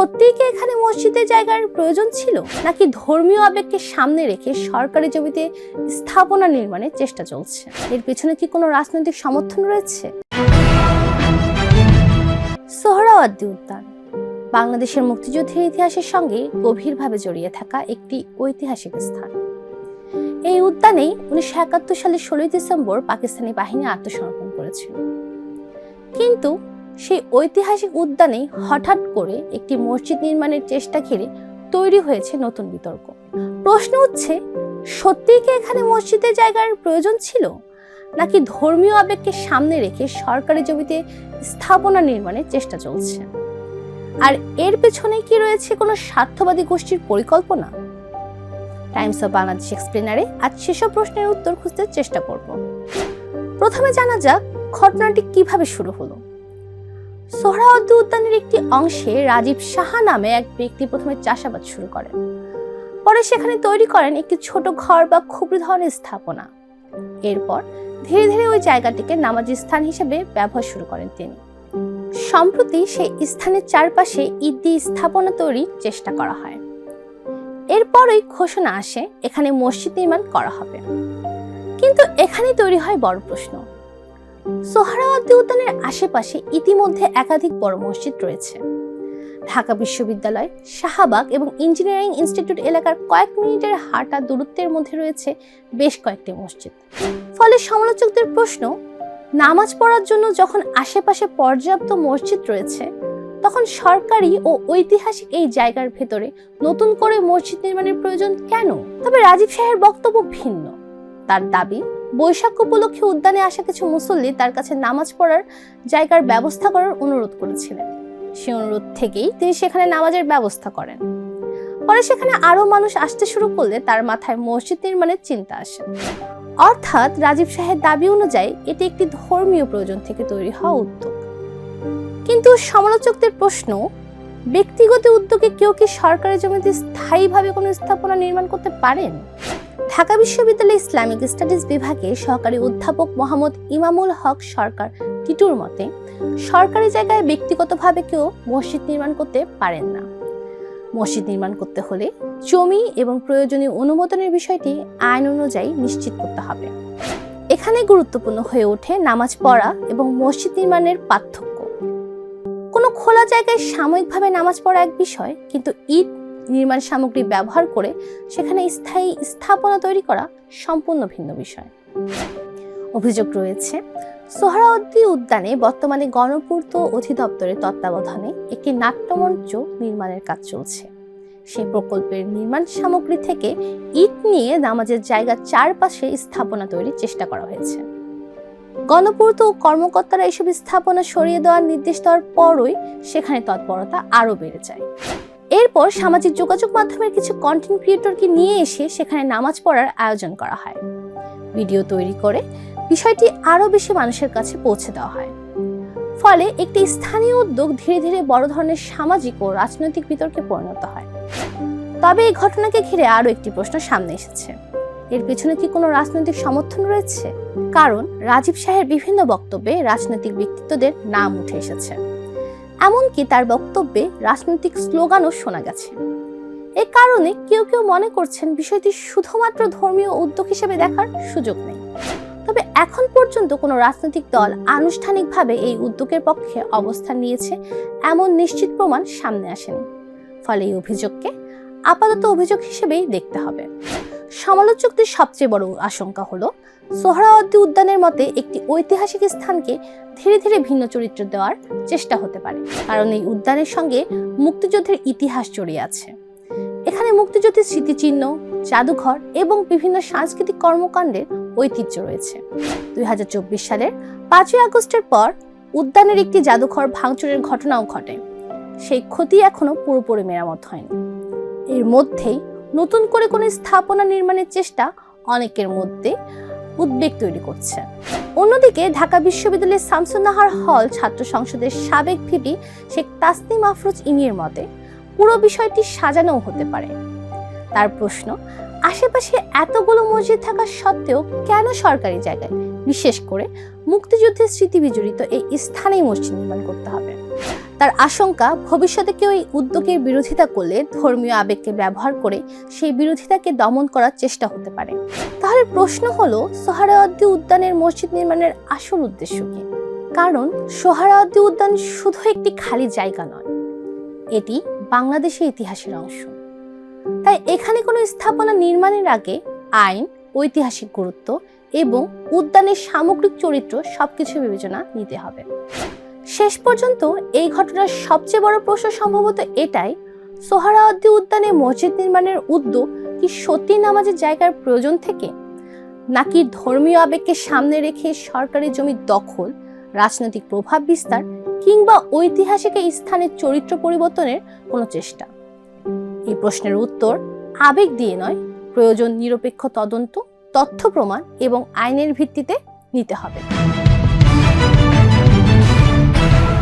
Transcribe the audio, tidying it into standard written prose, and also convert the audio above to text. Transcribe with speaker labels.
Speaker 1: সত্যিই কি এখানে মসজিদের জায়গার প্রয়োজন ছিল, নাকি ধর্মীয় আবেগকে সামনে রেখে সরকারি জমিতে স্থাপনা নির্মাণের চেষ্টা চলছে? এর পেছনে কি কোনো রাজনৈতিক সমর্থন রয়েছে? সোহরাওয়ার্দী উদ্যান বাংলাদেশের মুক্তিযুদ্ধের ইতিহাসের সঙ্গে গভীরভাবে জড়িয়ে থাকা একটি ঐতিহাসিক স্থান। এই উদ্যানেই 1971 সালের 16 ডিসেম্বর পাকিস্তানি বাহিনী আত্মসমর্পণ করেছিল। কিন্তু সেই ঐতিহাসিক উদ্যানে হঠাৎ করে একটি মসজিদ নির্মাণের চেষ্টা ঘিরে তৈরি হয়েছে নতুন বিতর্ক। প্রশ্ন উঠছে, সত্যিই কি এখানে মসজিদের জায়গার প্রয়োজন ছিল, নাকি ধর্মীয় আবেগকে সামনে রেখে সরকারি জমিতে স্থাপনা নির্মাণের চেষ্টা চলছে? আর এর পেছনে কি রয়েছে কোনো স্বার্থবাদী গোষ্ঠীর পরিকল্পনা? টাইমস অফ বাংলাদেশ এক্সপ্লেনারে আজ সেসব প্রশ্নের উত্তর খুঁজতে চেষ্টা করব। প্রথমে জানা যাক ঘটনাটি কিভাবে শুরু হলো। সোহরাওয়ার্দী উদ্যানের একটি অংশে রাজীব সাহা নামে এক ব্যক্তি প্রথমে চাষাবাদ শুরু করেন। পরে সেখানে তৈরি করেন একটি ছোট ঘর বা খুপড়ি ধরনের স্থাপনা। এরপর ধীরে ধীরে ওই জায়গাটিকে নামাজি স্থান হিসেবে ব্যবহার শুরু করেন তিনি। সম্প্রতি সেই স্থানের চারপাশে ইট দিয়ে স্থাপনা তৈরির চেষ্টা করা হয়। এরপরই ঘোষণা আসে এখানে মসজিদ নির্মাণ করা হবে। কিন্তু এখানেই তৈরি হয় বড় প্রশ্ন। সোহরাওয়ার্দী উদ্যানের আশেপাশে ইতিমধ্যে একাধিক বড় মসজিদ রয়েছে। ঢাকা বিশ্ববিদ্যালয়, শাহবাগ এবং ইঞ্জিনিয়ারিং ইনস্টিটিউট এলাকার কয়েক মিনিটের হাঁটা দূরত্বের মধ্যে রয়েছে বেশ কয়েকটি মসজিদ। ফলে সমালোচকদের প্রশ্ন, নামাজ পড়ার জন্য যখন আশেপাশে পর্যাপ্ত মসজিদ রয়েছে, তখন সরকারি ও ঐতিহাসিক এই জায়গার ভেতরে নতুন করে মসজিদ নির্মাণের প্রয়োজন কেন? তবে রাজীব শাহের বক্তব্য ভিন্ন। তার দাবি, বৈশাখ উপলক্ষে উদ্যানে আসা কিছু মুসল্লি তার কাছে নামাজ পড়ার জায়গার ব্যবস্থা করার অনুরোধ করেছিলেন। সে অনুরোধ থেকেই তিনি সেখানে নামাজের ব্যবস্থা করেন। পরে সেখানে আরো মানুষ আসতে শুরু করলে তার মাথায় মসজিদ নির্মাণের চিন্তা আসে। অর্থাৎ রাজীব শাহের দাবি অনুযায়ী এটি একটি ধর্মীয় প্রয়োজন থেকে তৈরি হওয়া উদ্যোগ। কিন্তু সমালোচকদের প্রশ্ন, ব্যক্তিগত উদ্যোগে কেউ কি সরকারি জমিতে স্থায়ীভাবে কোনো স্থাপনা নির্মাণ করতে পারেন? ঢাকা বিশ্ববিদ্যালয়ের ইসলামিক স্টাডিজ বিভাগে সহকারী অধ্যাপক মোহাম্মদ ইমামুল হক সরকার টিটুর মতে, সরকারি জায়গায় ব্যক্তিগতভাবে কেউ মসজিদ নির্মাণ করতে পারেন না। মসজিদ নির্মাণ করতে হলে জমি এবং প্রয়োজনীয় অনুমোদনের বিষয়টি আইন অনুযায়ী নিশ্চিত করতে হবে। এখানে গুরুত্বপূর্ণ হয়ে ওঠে নামাজ পড়া এবং মসজিদ নির্মাণের পার্থক্য। কোনো খোলা জায়গায় সাময়িকভাবে নামাজ পড়া এক বিষয়, কিন্তু ইট নির্মাণ সামগ্রী ব্যবহার করে সেখানে স্থায়ী স্থাপনা তৈরি করা সম্পূর্ণ ভিন্ন বিষয়। অভিযোগ রয়েছে, সোহরাওয়ার্দী উদ্যানে বর্তমানে গণপূর্ত অধিদপ্তরের তত্ত্বাবধানে একটি নাট্যমঞ্চ নির্মাণের কাজ চলছে। সেই প্রকল্পের নির্মাণ সামগ্রী থেকে ইট নিয়ে নামাজের জায়গার চারপাশে স্থাপনা তৈরির চেষ্টা করা হয়েছে। গণপূর্ত কর্মকর্তারা এসব স্থাপনা সরিয়ে দেওয়ার নির্দেশ দেওয়ার পরই সেখানে তৎপরতা আরো বেড়ে যায়। এরপর সামাজিক যোগাযোগ মাধ্যমের কিছু কন্টেন্ট ক্রিয়েটরকে নিয়ে এসে সেখানে নামাজ পড়ার আয়োজন করা হয়। ভিডিও তৈরি করে বিষয়টি আরো বেশি মানুষের কাছে পৌঁছে দেওয়া হয়। ফলে একটি স্থানীয় উদ্যোগ ধীরে ধীরে বড় ধরনের সামাজিক ও রাজনৈতিক বিতর্কে পরিণত হয়। তবে এই ঘটনাকে ঘিরে আরো একটি প্রশ্ন সামনে এসেছে, এর পেছনে কি কোনো রাজনৈতিক সমর্থন রয়েছে? কারণ রাজীব শাহের বিভিন্ন বক্তব্যে রাজনৈতিক ব্যক্তিত্বদের নাম উঠে এসেছে। এমনকি তার বক্তব্যে রাজনৈতিক স্লোগানও শোনা গেছে। এ কারণে কেউ কেউ মনে করছেন বিষয়টি শুধুমাত্র ধর্মীয় উদ্যোগ হিসেবে দেখার সুযোগ নেই। তবে এখন পর্যন্ত কোনো রাজনৈতিক দল আনুষ্ঠানিকভাবে এই উদ্যোগের পক্ষে অবস্থান নিয়েছে এমন নিশ্চিত প্রমাণ সামনে আসেনি। ফলে এই অভিযোগকে আপাতত অভিযোগ হিসেবেই দেখতে হবে। সমালোচকদের সবচেয়ে বড় আশঙ্কা হলো, সোহরাওয়ার্দী উদ্যানের মতে একটি ঐতিহাসিক স্থানকে ধীরে ধীরে ভিন্ন চরিত্র দেওয়ার চেষ্টা হতে পারে। কারণ এই উদ্যানের সঙ্গে মুক্তিযুদ্ধের ইতিহাস জড়িয়ে আছে। এখানে মুক্তিযুদ্ধের স্মৃতিচিহ্ন, জাদুঘর এবং বিভিন্ন সাংস্কৃতিক কর্মকাণ্ডের ঐতিহ্য রয়েছে। 2024 সালের 5ই আগস্টের পর উদ্যানের একটি জাদুঘর ভাঙচুরের ঘটনাও ঘটে। সেই ক্ষতি এখনো পুরোপুরি মেরামত হয়নি। এর মধ্যেই নতুন করে কোনো স্থাপনা নির্মাণের চেষ্টা অনেকের মধ্যে উদ্বেগ তৈরি করছে। অন্যদিকে ঢাকা বিশ্ববিদ্যালয়ের শামসুন্নাহার হল ছাত্র সংসদের সাবেক ভিপি শেখ তাসনিম আফরোজ ইমির মতে পুরো বিষয়টি সাজানো হতে পারে। তার প্রশ্ন, আশেপাশে এতগুলো মসজিদ থাকা সত্ত্বেও কেন সরকারি জায়গায়, বিশেষ করে মুক্তিযুদ্ধের স্মৃতি বিজড়িত এই স্থানেই মসজিদ নির্মাণ করতে হবে? তার আশঙ্কা ভবিষ্যতে কেউ এই উদ্যোগের বিরোধিতা করলে ধর্মীয় আবেগকে ব্যবহার করে সেই বিরোধিতাকে দমন করার চেষ্টা হতে পারে। তাহলে প্রশ্ন হলো, সোহরাওয়ার্দী উদ্যানের মসজিদ নির্মাণের আসল উদ্দেশ্য কি? কারণ সোহরাওয়ার্দী উদ্যান শুধু একটি খালি জায়গা নয়, এটি বাংলাদেশের ইতিহাসের অংশ। তাই এখানে কোনো স্থাপনা নির্মাণের আগে আইন, ঐতিহাসিক গুরুত্ব এবং উদ্যানের সামগ্রিক চরিত্র সবকিছু বিবেচনা নিতে হবে। শেষ পর্যন্ত এই ঘটনার সবচেয়ে বড় প্রশ্ন সম্ভবত এটাই, সোহরাওয়ার্দী উদ্যানে মসজিদ নির্মাণের উদ্যোগ কি সত্যি নামাজের জায়গার প্রয়োজন থেকে, নাকি ধর্মীয় আবেগকে সামনে রেখে সরকারি জমি দখল, রাজনৈতিক প্রভাব বিস্তার কিংবা ঐতিহাসিক এই স্থানের চরিত্র পরিবর্তনের কোনো চেষ্টা? এই প্রশ্নের উত্তর আবেগ দিয়ে নয়, প্রয়োজন নিরপেক্ষ তদন্ত, তথ্য প্রমাণ এবং আইনের ভিত্তিতে নিতে হবে।